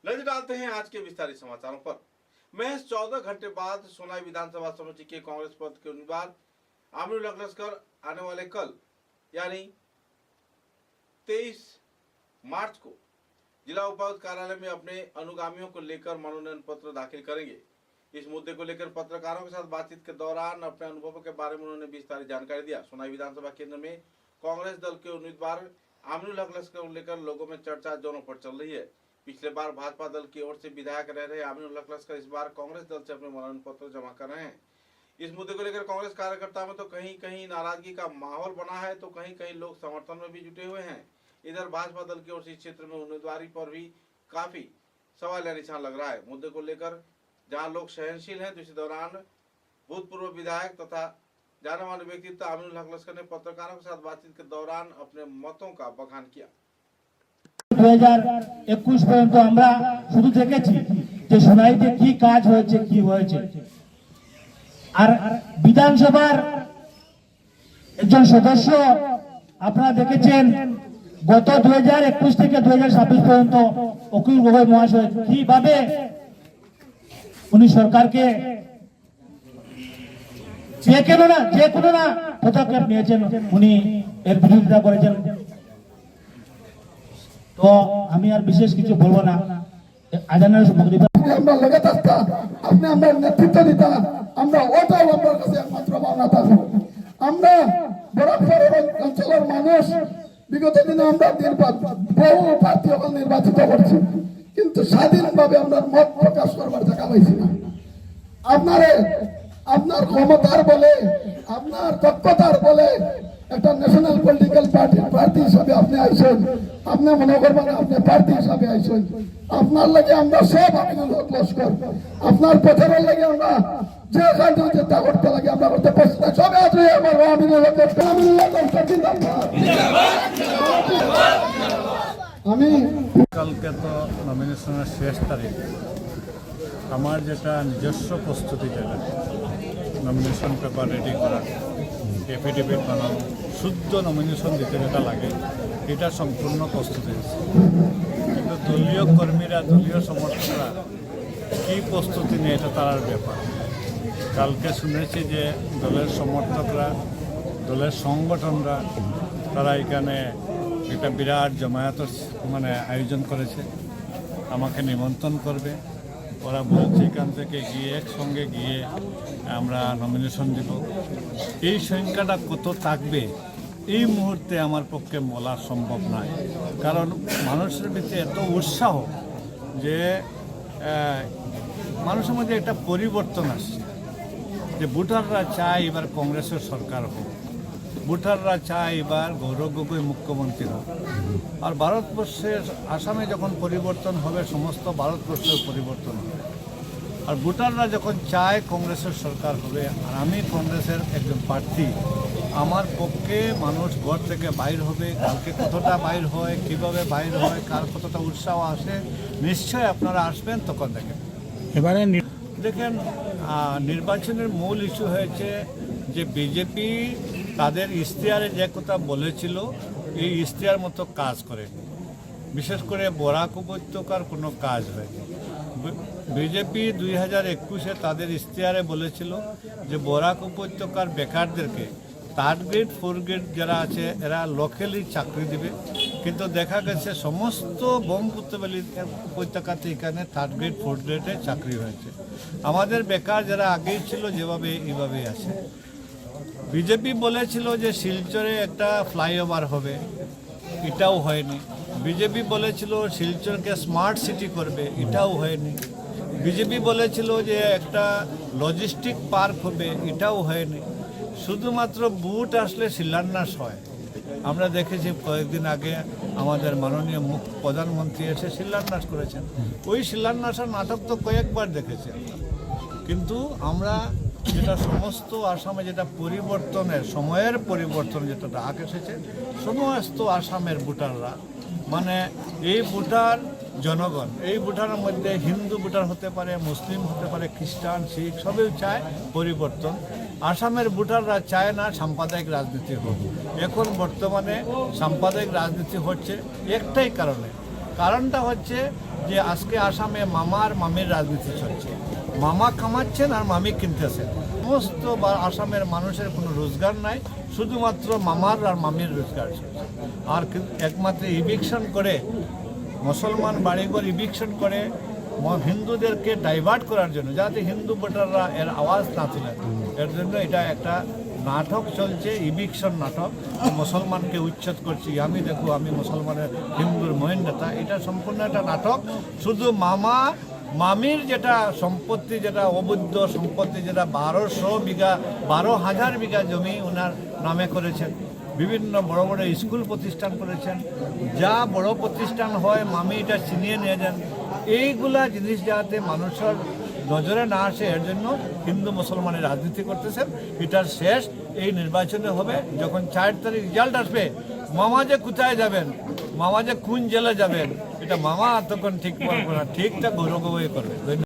नजर डालते हैं आज के विस्तारित समाचारों पर। महज 14 घंटे बाद सोनाई विधानसभा समिति के कांग्रेस पद के उम्मीदवार आमिनुल हक लस्कर आने वाले कल यानी 23 मार्च को जिला उपायुक्त कार्यालय में अपने अनुगामियों को लेकर मनोनयन पत्र दाखिल करेंगे। इस मुद्दे को लेकर पत्रकारों के साथ बातचीत के दौरान अपने अनुभवों के बारे में उन्होंने विस्तारित जानकारी दिया। सोनाई विधानसभा केंद्र में कांग्रेस दल के उम्मीदवार आमिनुल हक लस्कर को लेकर लोगों में चर्चा जोरों पर चल रही है। पिछले बार भाजपा दल की ओर से विधायक रह रहे आमिनुल हक लस्कर इस बार कांग्रेस दल से अपने मनोनयन पत्र जमा कर रहे हैं। इस मुद्दे को लेकर कांग्रेस कार्यकर्ता में तो कहीं कहीं नाराजगी का माहौल बना है, तो कहीं कहीं लोग समर्थन में भी जुटे हुए हैं। इधर भाजपा दल की ओर से इस क्षेत्र में उम्मीदवारी पर भी काफी सवाल या निशान लग रहा है। मुद्दे को लेकर जहां लोग सहनशील हैं, तो इसी दौरान भूतपूर्व विधायक तथा जाने माने व्यक्तित्व आमिनुल हक लस्कर ने पत्रकारों के साथ बातचीत के दौरान अपने मतों का बखान किया। 2021 পর্যন্ত আমরা শুধু দেখেছি যে সোনাইতে কি কাজ হয়েছে কি হয়েছে। আর বিধানসভার একজন সদস্য আপনারা দেখেছেন গত 2021 থেকে 2026 পর্যন্ত অখিল গগৈ মহাশয় কিভাবে উনি সরকারকে যে কোনো না পদক্ষেপ নিয়েছেন, উনি এর বিরোধিতা করেছেন। তো আমি আর বিশেষ কিছু বলবো না। আজানের আমরা লেগে থাকতাম, আপনি আমরা নেতৃত্ব দিতাম, আমরা ওটাও আমার কাছে একমাত্র ভাবনা থাকবো। আমরা বরাবর অঞ্চলের মানুষ বিগত দিনে আমরা বহু প্রার্থী নির্বাচিত করছি, কিন্তু স্বাধীনভাবে আমরা মত প্রকাশ করবার জায়গা পাইছি না। আপনার ক্ষমতার বলে, আপনার দক্ষতার বলে একটা ন্যাশনাল পলিটিক্যাল পার্টির প্রার্থী হিসাবে আপনি আইসেন, আপনি মনে করবেন আপনি প্রার্থী হিসাবে আইসেন। আপনার লাগে আমরা সব আমিনুল হক লস্কর, আপনার প্রচারের লাগে আমরা যে কাজে চেষ্টা করতে লাগে আমরা করতে পারছি না। সবে আছে আমার আমিনুল হক লস্কর, আমিনুল হক লস্কর জিন্দাবাদ। আমি কালকে তো নমিনেশনের শেষ তারিখ। আমার যেটা নিজস্ব প্রস্তুতি, যেটা নমিনেশন পেপার রেডি করা, এফিডেভিট বানানো, শুদ্ধ নমিনেশন দিতে যেটা লাগে, এটা সম্পূর্ণ প্রস্তুতি আছে। কিন্তু দলীয় কর্মীরা, দলীয় সমর্থকরা কী প্রস্তুতি নেই এটা তার ব্যাপার। কালকে শুনেছি যে দলের সমর্থকরা, দলের সংগঠনরা তারা এখানে একটা বিরাট জমায়েত আয়োজন করেছে, আমাকে নিমন্ত্রণ করবে। ওরা বলছে এখান থেকে গিয়ে একসঙ্গে গিয়ে আমরা নমিনেশন দিব। এই সংখ্যাটা কত থাকবে এই মুহূর্তে আমার পক্ষে বলা সম্ভব নয়, কারণ মানুষের ভিতরে এত উৎসাহ যে মানুষের মধ্যে একটা পরিবর্তন আসছে, যে ভোটাররা চায় এবার কংগ্রেসের সরকার হোক, ভোটাররা চায় এবার গৌরব গগৈ মুখ্যমন্ত্রী হোক। আর ভারতবর্ষের আসামে যখন পরিবর্তন হবে, সমস্ত ভারতবর্ষের পরিবর্তন হবে। আর ভোটাররা যখন চায় কংগ্রেসের সরকার হবে, আর আমি কংগ্রেসের একজন প্রার্থী, আমার পক্ষে মানুষ ঘর থেকে বাইর হবে। কালকে কতটা বাইর হয়, কীভাবে বাইর হয়, কার কতটা উৎসাহ আসে, নিশ্চয়ই আপনারা আসবেন, তখন দেখেন। এবারে দেখেন, নির্বাচনের মূল ইস্যু হয়েছে যে বিজেপি তাদের ইশতেহারে যে কথা বলেছিল, এই ইশতেহার মতো কাজ করেনি। বিশেষ করে বরাক উপত্যকার কোনো কাজ হয়নি। বিজেপি 2021-এ তাদের ইশতেহারে বলেছিল যে বরাক উপত্যকার বেকারদেরকে 3rd গ্রেড 4th গ্রেড যারা আছে এরা লোকালি চাকরি দেবে, কিন্তু দেখা গেছে সমস্ত ব্রহ্মপুত্র উপত্যকাতে এখানে 3rd গ্রেড 4th গ্রেডে চাকরি হয়েছে। আমাদের বেকার যারা আগেই ছিল যেভাবে এইভাবেই আছে। বিজেপি বলেছিল যে শিলচরে একটা ফ্লাইওভার হবে, এটাও হয়নি। বিজেপি বলেছিল শিলচরকে স্মার্ট সিটি করবে, এটাও হয়নি। বিজেপি বলেছিল যে একটা লজিস্টিক পার্ক হবে, এটাও হয়নি। শুধুমাত্র ভোট আসলে শিলান্যাস হয়। আমরা দেখেছি কয়েকদিন আগে আমাদের মাননীয় প্রধানমন্ত্রী এসে শিলান্যাস করেছেন। ওই শিলান্যাসের নাটক তো কয়েকবার দেখেছি, কিন্তু আমরা যেটা সমস্ত আসামে যেটা পরিবর্তনের সময়ের পরিবর্তন যেটা ডাক এসেছে, সমস্ত আসামের ভোটাররা এই ভোটার জনগণ, এই ভোটারের মধ্যে হিন্দু ভোটার হতে পারে, মুসলিম হতে পারে, খ্রিস্টান, শিখ, সবই চায় পরিবর্তন। আসামের ভোটাররা চায় না সাম্প্রদায়িক রাজনীতি হোক। এখন বর্তমানে সাম্প্রদায়িক রাজনীতি হচ্ছে একটাই কারণে, কারণটা হচ্ছে যে আজকে আসামে মামার মামির রাজনীতি চলছে। মামা কামাচ্ছেন আর মামি কিনতেছেন। সমস্ত আসামের মানুষের কোনো রোজগার নাই, শুধুমাত্র মামার আর মামির রোজগার চলছে। আর একমাত্র ইভিকশন করে, মুসলমান বাড়িঘর ইভিকশন করে হিন্দুদেরকে ডাইভার্ট করার জন্য, যাতে হিন্দু ভোটাররা এর আওয়াজ না তোলেন, এর জন্য এটা একটা নাটক চলছে, ইভিকশন নাটক। মুসলমানকে উচ্ছেদ করছি, আমি দেখো আমি মুসলমানের হিন্দুর মহিন্দাতা, এটা সম্পূর্ণ একটা নাটক। শুধু মামা মামির যেটা সম্পত্তি, যেটা অবৈধ সম্পত্তি, যেটা 12,000 বিঘা জমি ওনার নামে করেছেন, বিভিন্ন বড় বড় স্কুল প্রতিষ্ঠান করেছেন, যা বড় প্রতিষ্ঠান হয় মামি এটা ছিনিয়ে নিয়ে যান। এইগুলা জিনিস যাতে মানুষের নজরে না আসে, এর জন্য হিন্দু মুসলমানের রাজনীতি করতেছেন। এটার শেষ এই নির্বাচনে হবে। যখন 4 তারিখ রেজাল্ট আসবে, মামা যে কোথায় যাবেন, মামা যে কোন জেলে যাবেন, এটা মামা তখন ঠিক করবে না, ঠিকটা গৌরব করবে। ধন্যবাদ।